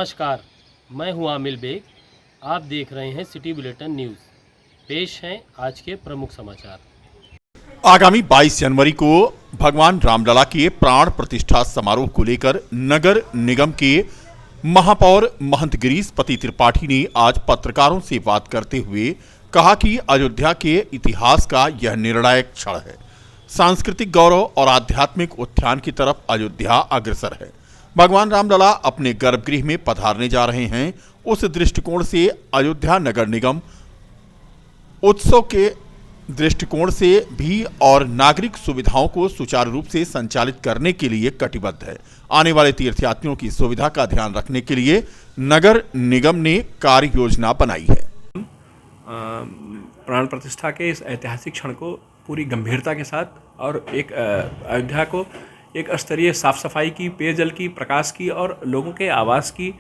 नमस्कार, मैं हूं आमिल बेग। आप देख रहे हैं सिटी बुलेटिन न्यूज़। पेश हैं आज के प्रमुख समाचार। आगामी 22 जनवरी को भगवान रामलला के प्राण प्रतिष्ठा समारोह को लेकर नगर निगम के महापौर महंत गिरीश पति त्रिपाठी ने आज पत्रकारों से बात करते हुए कहा कि अयोध्या के इतिहास का यह निर्णायक क्षण है। सांस्कृतिक गौरव और आध्यात्मिक उत्थान की तरफ अयोध्या अग्रसर है। भगवान रामलला अपने गर्भगृह में पधारने जा रहे हैं। उस दृष्टिकोण से अयोध्या नगर निगम उत्सव के दृष्टिकोण से भी और नागरिक सुविधाओं को सुचारू रूप से संचालित करने के लिए कटिबद्ध है। आने वाले तीर्थयात्रियों की सुविधा का ध्यान रखने के लिए नगर निगम ने कार्य योजना बनाई है। प्राण प्रतिष्ठा के इस ऐतिहासिक क्षण को पूरी गंभीरता के साथ और एक अयोध्या को एक स्तरीय साफ सफाई की, पेयजल की, प्रकाश की और लोगों के आवास की,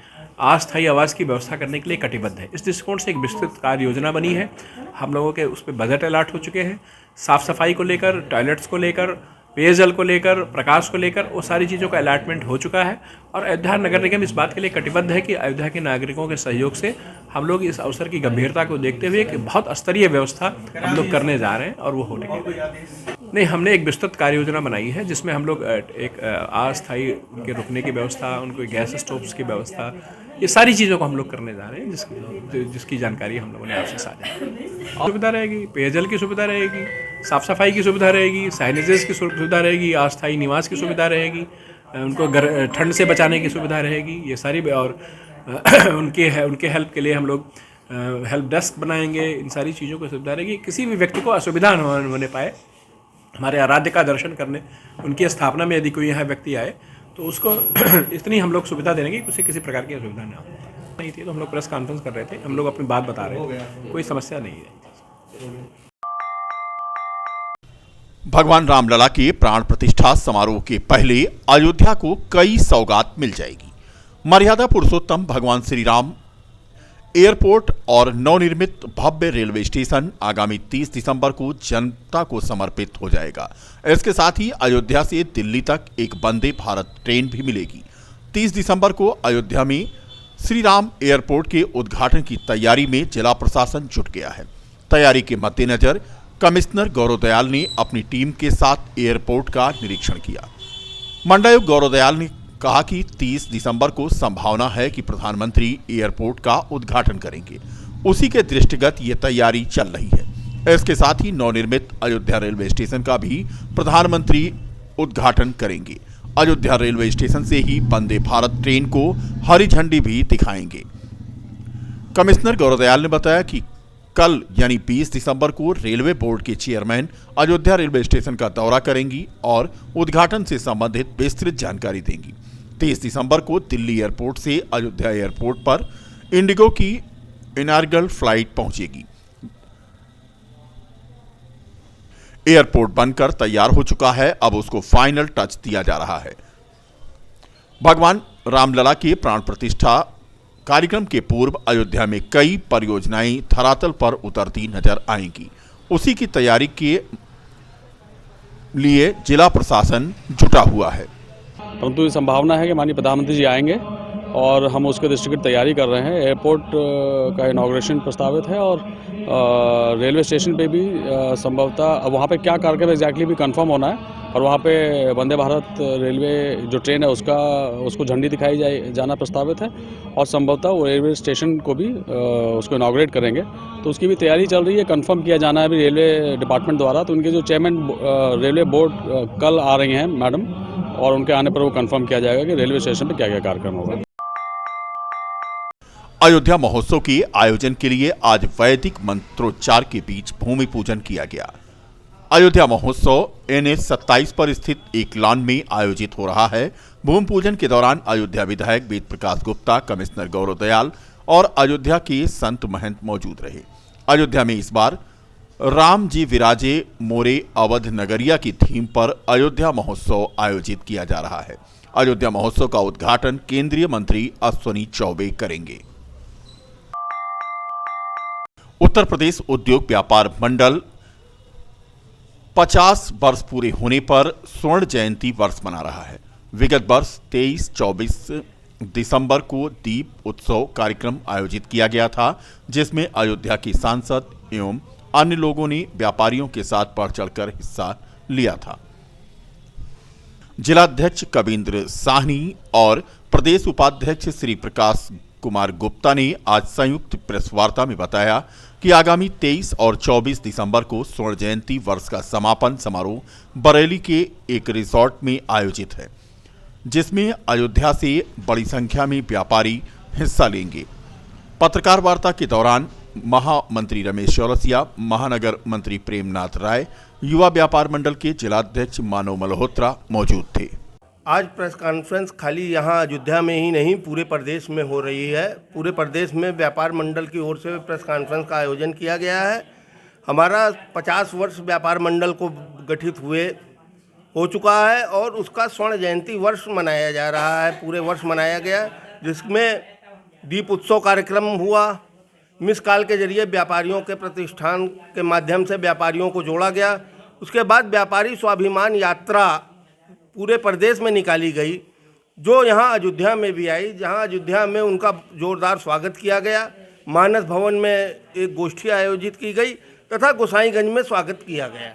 अस्थायी आवास की व्यवस्था करने के लिए कटिबद्ध है। इस दृष्टिकोण से एक विस्तृत कार्य योजना बनी है। हम लोगों के उस पर बजट अलॉट हो चुके हैं। साफ़ सफाई को लेकर, टॉयलेट्स को लेकर, पेयजल को लेकर, प्रकाश को लेकर वो सारी चीज़ों का अलॉटमेंट हो चुका है। और अयोध्या नगर निगम इस बात के लिए कटिबद्ध है कि अयोध्या के नागरिकों के सहयोग से हम लोग इस अवसर की गंभीरता को देखते हुए एक बहुत स्तरीय व्यवस्था हम लोग करने जा रहे हैं और वो होने के नहीं, हमने एक विस्तृत कार्य योजना बनाई है जिसमें हम लोग एक अस्थायी उनके रुकने की व्यवस्था, उनको गैस स्टोव्स की व्यवस्था, ये सारी चीज़ों को हम लोग करने जा रहे हैं जिसकी जानकारी हम लोगों ने आपसे साझा की। और सुविधा रहेगी, पेयजल की सुविधा रहेगी, साफ़ सफाई की सुविधा रहेगी, साइनेजेस की सुविधा रहेगी, अस्थायी निवास की सुविधा रहेगी, उनको ठंड से बचाने की सुविधा रहेगी, ये सारी और उनके हेल्प के लिए हम लोग हेल्प डेस्क बनाएंगे। इन सारी चीज़ों की सुविधा रहेगी। किसी भी व्यक्ति को असुविधा न होने पाए। हमारे आराध्य का दर्शन करने, उनकी स्थापना में यदि कोई यहाँ व्यक्ति आए तो उसको इतनी हम लोग सुविधा देंगे कि उसे किसी प्रकार की असुविधा ना हो। नहीं थी तो हम लोग प्रेस कॉन्फ्रेंस कर रहे थे, हम लोग अपनी बात बता रहे थे, कोई समस्या नहीं है। भगवान रामलला के प्राण प्रतिष्ठा समारोह के पहले अयोध्या को कई सौगात मिल जाएगी। मर्यादा पुरुषोत्तम भगवान श्री राम एयरपोर्ट और नवनिर्मित भव्य रेलवे स्टेशन आगामी 30 दिसंबर को जनता को समर्पित हो जाएगा। इसके साथ ही अयोध्या से दिल्ली तक एक वंदे भारत ट्रेन भी मिलेगी। 30 दिसंबर को अयोध्या में श्री राम एयरपोर्ट के उद्घाटन की तैयारी में जिला प्रशासन जुट गया है। तैयारी के मद्देनजर कमिश्नर गौरव दयाल ने अपनी टीम के साथ एयरपोर्ट का निरीक्षण किया। मंडलायुक्त गौरव दयाल ने कहा कि 30 दिसंबर को संभावना है कि प्रधानमंत्री एयरपोर्ट का उद्घाटन करेंगे। उसी के दृष्टिगत ये तैयारी चल रही है। इसके साथ ही नवनिर्मित अयोध्या रेलवे स्टेशन का भी प्रधानमंत्री उद्घाटन करेंगे। अयोध्या रेलवे स्टेशन से ही वंदे भारत ट्रेन को हरी झंडी भी दिखाएंगे। कमिश्नर गौरव दयाल ने बताया कि कल यानी 20 दिसंबर को रेलवे बोर्ड के चेयरमैन अयोध्या रेलवे स्टेशन का दौरा करेंगी और उद्घाटन से संबंधित विस्तृत जानकारी देंगी। 30 दिसंबर को दिल्ली एयरपोर्ट से अयोध्या एयरपोर्ट पर इंडिगो की इनारगल फ्लाइट पहुंचेगी। एयरपोर्ट बनकर तैयार हो चुका है, अब उसको फाइनल टच दिया जा रहा है। भगवान रामलला के प्राण प्रतिष्ठा कार्यक्रम के पूर्व अयोध्या में कई परियोजनाएं धरातल पर उतरती नजर आएंगी। उसी की तैयारी के लिए जिला प्रशासन जुटा हुआ है। परंतु ये संभावना है कि माननीय प्रधानमंत्री जी आएंगे और हम उसके दृष्टिगत तैयारी कर रहे हैं। एयरपोर्ट का इनॉग्रेशन प्रस्तावित है और रेलवे स्टेशन पे भी संभवतः वहाँ पे क्या कार्यक्रम एग्जैक्टली भी कंफर्म होना है। और वहाँ पे वंदे भारत रेलवे जो ट्रेन है उसको झंडी दिखाई जाना प्रस्तावित है और संभवतः वो रेलवे स्टेशन को भी उसको इनॉग्रेट करेंगे। तो उसकी भी तैयारी चल रही है। कंफर्म किया जाना है अभी रेलवे डिपार्टमेंट द्वारा। तो उनके जो चेयरमैन रेलवे बोर्ड कल आ रही हैं मैडम, और उनके आने पर वो कंफर्म किया जाएगा कि रेलवे स्टेशन पे क्या क्या कार्यक्रम होगा। अयोध्या महोत्सव के आयोजन के लिए आज वैदिक मंत्रोच्चार के बीच भूमि पूजन किया गया। अयोध्या महोत्सव NH 27 पर स्थित एक लॉन में आयोजित हो रहा है। भूमि पूजन के दौरान अयोध्या विधायक वेद प्रकाश गुप्ता, कमिश्नर गौरव दयाल और अयोध्या के संत महंत मौजूद रहे। अयोध्या में इस बार राम जी विराजे मोरे अवध नगरिया की थीम पर अयोध्या महोत्सव आयोजित किया जा रहा है। अयोध्या महोत्सव का उद्घाटन केंद्रीय मंत्री अश्विनी चौबे करेंगे। उत्तर प्रदेश उद्योग व्यापार मंडल 50 वर्ष पूरे होने पर स्वर्ण जयंती वर्ष मना रहा है। विगत वर्ष 23-24 दिसंबर को दीप उत्सव कार्यक्रम आयोजित किया गया था, जिसमें अयोध्या के सांसद एवं अन्य लोगों ने व्यापारियों के साथ बढ़ चढ़कर हिस्सा लिया था। जिलाध्यक्ष कविंद्र साहनी और प्रदेश उपाध्यक्ष श्री प्रकाश कुमार गुप्ता ने आज संयुक्त प्रेस वार्ता में बताया कि आगामी 23 और 24 दिसंबर को स्वर्ण जयंती वर्ष का समापन समारोह बरेली के एक रिसोर्ट में आयोजित है, जिसमें अयोध्या से बड़ी संख्या में व्यापारी हिस्सा लेंगे। पत्रकार वार्ता के दौरान महामंत्री रमेश चौरसिया, महानगर मंत्री प्रेमनाथ राय, युवा व्यापार मंडल के जिलाध्यक्ष मानव मल्होत्रा मौजूद थे। आज प्रेस कॉन्फ्रेंस खाली यहाँ अयोध्या में ही नहीं पूरे प्रदेश में हो रही है। पूरे प्रदेश में व्यापार मंडल की ओर से प्रेस कॉन्फ्रेंस का आयोजन किया गया है। हमारा 50 वर्ष व्यापार मंडल को गठित हुए हो चुका है और उसका स्वर्ण जयंती वर्ष मनाया जा रहा है। पूरे वर्ष मनाया गया, जिसमें दीप उत्सव कार्यक्रम हुआ। मिस कॉल के जरिए व्यापारियों के प्रतिष्ठान के माध्यम से व्यापारियों को जोड़ा गया। उसके बाद व्यापारी स्वाभिमान यात्रा पूरे प्रदेश में निकाली गई, जो यहाँ अयोध्या में भी आई, जहाँ अयोध्या में उनका जोरदार स्वागत किया गया। मानस भवन में एक गोष्ठी आयोजित की गई तथा गोसाईगंज में स्वागत किया गया।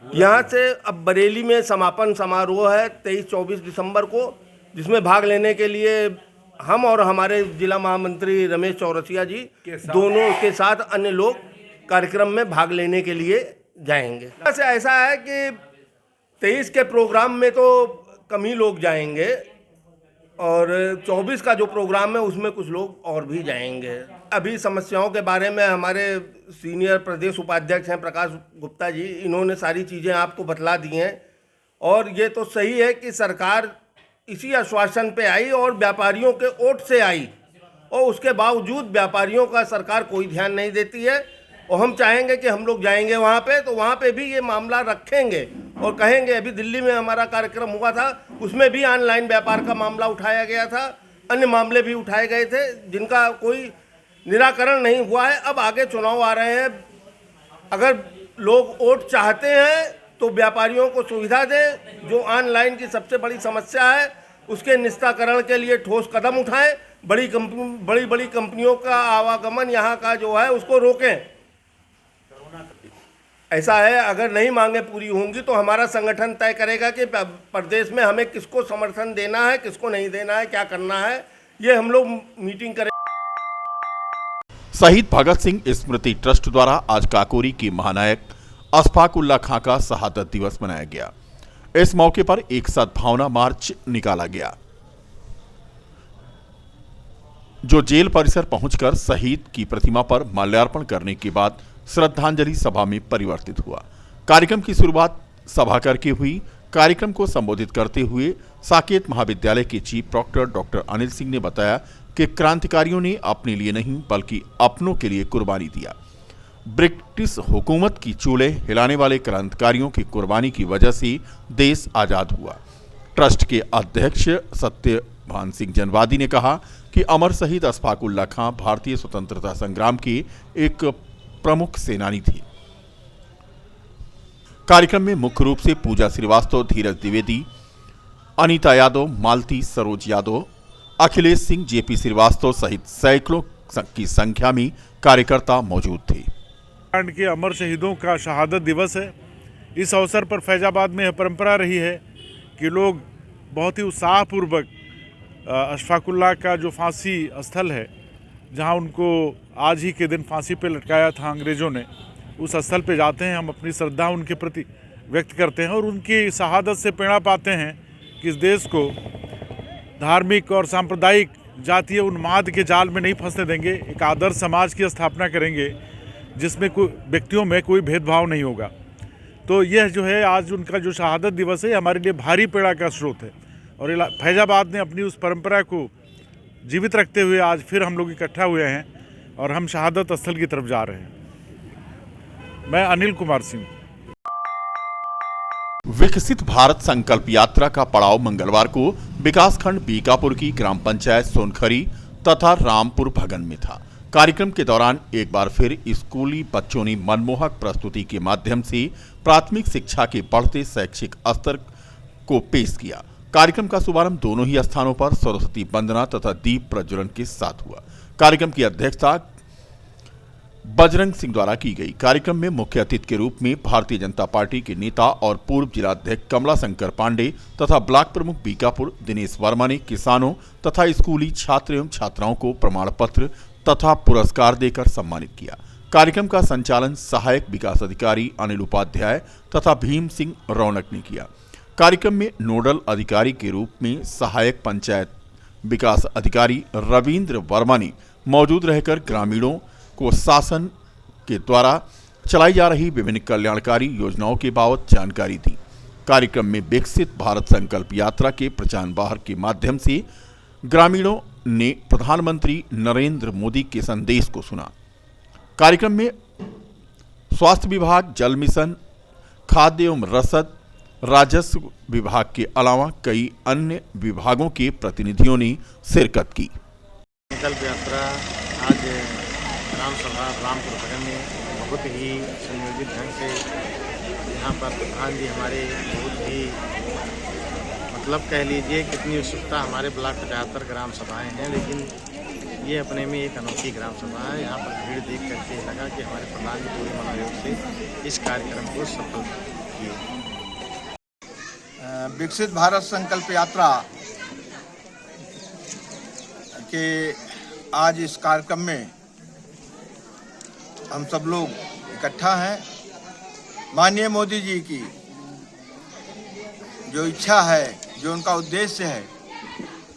यहाँ से अब बरेली में समापन समारोह है 23-24 दिसंबर को, जिसमें भाग लेने के लिए हम और हमारे जिला महामंत्री रमेश चौरसिया जी दोनों के साथ अन्य लोग कार्यक्रम में भाग लेने के लिए जाएंगे। ऐसा है कि 23 के प्रोग्राम में तो कम ही लोग जाएंगे और 24 का जो प्रोग्राम है उसमें कुछ लोग और भी जाएंगे। अभी समस्याओं के बारे में हमारे सीनियर प्रदेश उपाध्यक्ष हैं प्रकाश गुप्ता जी, इन्होंने सारी चीज़ें आपको बतला दी हैं। और ये तो सही है कि सरकार इसी आश्वासन पे आई और व्यापारियों के वोट से आई, और उसके बावजूद व्यापारियों का सरकार कोई ध्यान नहीं देती है। और हम चाहेंगे कि हम लोग जाएंगे वहाँ पे, तो वहाँ पे भी ये मामला रखेंगे और कहेंगे। अभी दिल्ली में हमारा कार्यक्रम हुआ था, उसमें भी ऑनलाइन व्यापार का मामला उठाया गया था, अन्य मामले भी उठाए गए थे जिनका कोई निराकरण नहीं हुआ है। अब आगे चुनाव आ रहे हैं, अगर लोग वोट चाहते हैं तो व्यापारियों को सुविधा दें। जो ऑनलाइन की सबसे बड़ी समस्या है उसके निस्तारण के लिए ठोस कदम उठाएं। बड़ी कंपनियों का आवागमन यहाँ का जो है उसको रोकें। ऐसा है, अगर नहीं मांगे पूरी होंगी तो हमारा संगठन तय करेगा कि प्रदेश में हमें किसको समर्थन देना है, किसको नहीं देना है, क्या करना है। ये हम लोग मीटिंग करें। शहीद भगत सिंह स्मृति ट्रस्ट द्वारा आज काकोरी के महानायक अशफाक उल्लाह खां का शहादत दिवस मनाया गया। इस मौके पर एक सद्भावना मार्च निकाला गया, जो जेल परिसर पहुंचकर शहीद की प्रतिमा पर माल्यार्पण करने के बाद श्रद्धांजलि सभा में परिवर्तित हुआ। कार्यक्रम की शुरुआत सभा करके हुई। कार्यक्रम को संबोधित करते हुए साकेत महाविद्यालय के chief proctor doctor Anil Singh ने बताया कि क्रांतिकारियों ने अपने लिए नहीं बल्कि अपनों के लिए कुर्बानी दिया। ब्रिटिश हुकूमत की चूल्हे हिलाने वाले क्रांतिकारियों की कुर्बानी की वजह से देश आजाद हुआ। ट्रस्ट के अध्यक्ष सत्यभान सिंह जनवादी ने कहा कि अमर शहीद अशफाक उल्लाह खां भारतीय स्वतंत्रता संग्राम के एक प्रमुख सेनानी थे। कार्यक्रम में मुख्य रूप से पूजा श्रीवास्तव, धीरज द्विवेदी, अनीता यादव, मालती सरोज यादव, अखिलेश सिंह, जेपी श्रीवास्तव सहित सैकड़ों की संख्या में कार्यकर्ता मौजूद थे। के अमर शहीदों का शहादत दिवस है। इस अवसर पर फैजाबाद में यह परंपरा रही है कि लोग बहुत ही उत्साहपूर्वक अशफाक उल्लाह का जो फांसी स्थल है, जहां उनको आज ही के दिन फांसी पे लटकाया था अंग्रेज़ों ने, उस स्थल पे जाते हैं। हम अपनी श्रद्धा उनके प्रति व्यक्त करते हैं और उनकी शहादत से प्रेरणा पाते हैं कि इस देश को धार्मिक और सांप्रदायिक जातीय उन्माद के जाल में नहीं फंसने देंगे। एक आदर्श समाज की स्थापना करेंगे जिसमें कोई व्यक्तियों में कोई भेदभाव नहीं होगा। तो यह जो है आज उनका जो शहादत दिवस है हमारे लिए भारी प्रेरणा का स्रोत है। और फैजाबाद ने अपनी उस परंपरा को जीवित रखते हुए आज फिर हम लोग इकट्ठा हुए हैं और हम शहादत स्थल की तरफ जा रहे हैं। मैं अनिल कुमार सिंह। विकसित भारत संकल्प यात्रा का पड़ाव मंगलवार को विकासखंड बीकापुर की ग्राम पंचायत सोनखरी तथा रामपुर भगन में था। कार्यक्रम के दौरान एक बार फिर स्कूली बच्चों ने मनमोहक प्रस्तुति के माध्यम से प्राथमिक शिक्षा के बढ़ते शैक्षिक स्तर को पेश किया। कार्यक्रम का शुभारंभ दोनों ही स्थानों पर सरस्वती वंदना तथा दीप प्रज्वलन के साथ हुआ। कार्यक्रम की अध्यक्षता बजरंग सिंह द्वारा की गई। कार्यक्रम में मुख्य अतिथि के रूप में भारतीय जनता पार्टी के नेता और पूर्व जिलाध्यक्ष कमला शंकर पांडे तथा ब्लॉक प्रमुख बीकापुर दिनेश वर्मा ने किसानों तथा स्कूली छात्र एवं छात्राओं को प्रमाण पत्र तथा पुरस्कार देकर सम्मानित किया। कार्यक्रम का संचालन सहायक विकास अधिकारी अनिल उपाध्याय तथा भीम सिंह रौनक ने किया। कार्यक्रम में नोडल अधिकारी के रूप में सहायक पंचायत विकास अधिकारी रविंद्र वर्मा ने मौजूद रहकर ग्रामीणों को शासन के द्वारा चलाई जा रही विभिन्न कल्याणकारी योजनाओं के बाबत जानकारी दी। कार्यक्रम में विकसित भारत संकल्प यात्रा के प्रचार बाहर के माध्यम से ग्रामीणों ने प्रधानमंत्री नरेंद्र मोदी के संदेश को सुना। कार्यक्रम में स्वास्थ्य विभाग, जल मिशन, खाद्य एवं रसद, राजस्व विभाग के अलावा कई अन्य विभागों के प्रतिनिधियों ने शिरकत की। संकल्प यात्रा आज ग्राम सभा रामपुर नगर में बहुत ही सुनियोजित ढंग से यहाँ पर प्रधान जी हमारे बहुत ही मतलब कह लीजिए कितनी उत्सुकता हमारे ब्लॉक 75 ग्राम सभाएं हैं, लेकिन ये अपने में एक अनोखी ग्राम सभा है। यहाँ पर भीड़ देख करके लगा कि हमारे प्रधान जी पूरे मनोयोग से इस कार्यक्रम को सफल किए। विकसित भारत संकल्प यात्रा के आज इस कार्यक्रम में हम सब लोग इकट्ठा हैं। माननीय मोदी जी की जो इच्छा है, जो उनका उद्देश्य है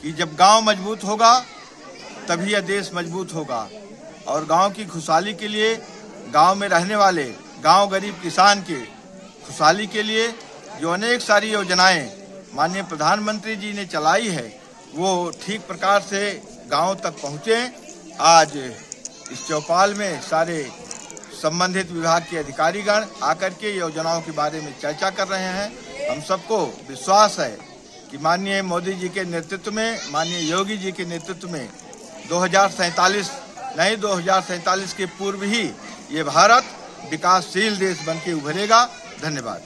कि जब गांव मजबूत होगा तभी यह देश मजबूत होगा, और गांव की खुशहाली के लिए, गांव में रहने वाले गांव गरीब किसान के खुशहाली के लिए जो अनेक सारी योजनाएं माननीय प्रधानमंत्री जी ने चलाई है वो ठीक प्रकार से गांव तक पहुँचे। आज इस चौपाल में सारे संबंधित विभाग के अधिकारीगण आकर के योजनाओं के बारे में चर्चा कर रहे हैं। हम सबको विश्वास है कि माननीय मोदी जी के नेतृत्व में, माननीय योगी जी के नेतृत्व में 2047 के पूर्व ही ये भारत विकासशील देश बन के उभरेगा। धन्यवाद।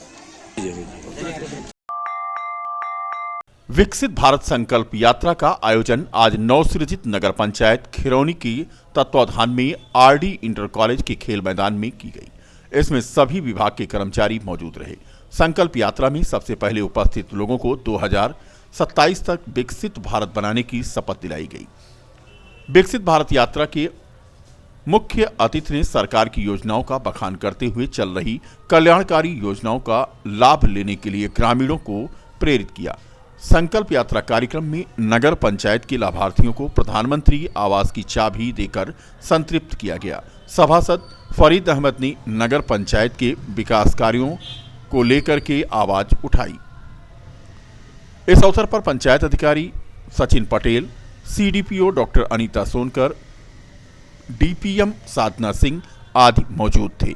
विकसित भारत संकल्प यात्रा का आयोजन आज नवसृजित नगर पंचायत खिरौनी की तत्वाधान में आरडी इंटर कॉलेज के खेल मैदान में की गई। इसमें सभी विभाग के कर्मचारी मौजूद रहे। संकल्प यात्रा में सबसे पहले उपस्थित लोगों को 2027 तक विकसित भारत बनाने की शपथ दिलाई गई। विकसित भारत यात्रा के मुख्य अतिथि ने सरकार की योजनाओं का बखान करते हुए चल रही कल्याणकारी योजनाओं का लाभ लेने के लिए ग्रामीणों को प्रेरित किया। संकल्प यात्रा कार्यक्रम में नगर पंचायत के लाभार्थियों को प्रधानमंत्री आवास की चाबी देकर संतृप्त किया गया। सभासद फरीद अहमद ने नगर पंचायत के विकास कार्यों को लेकर के आवाज उठाई। इस अवसर पर पंचायत अधिकारी Sachin Patel, CDPO doctor Anita Sonkar, DPM Sadhana Singh आदि मौजूद थे।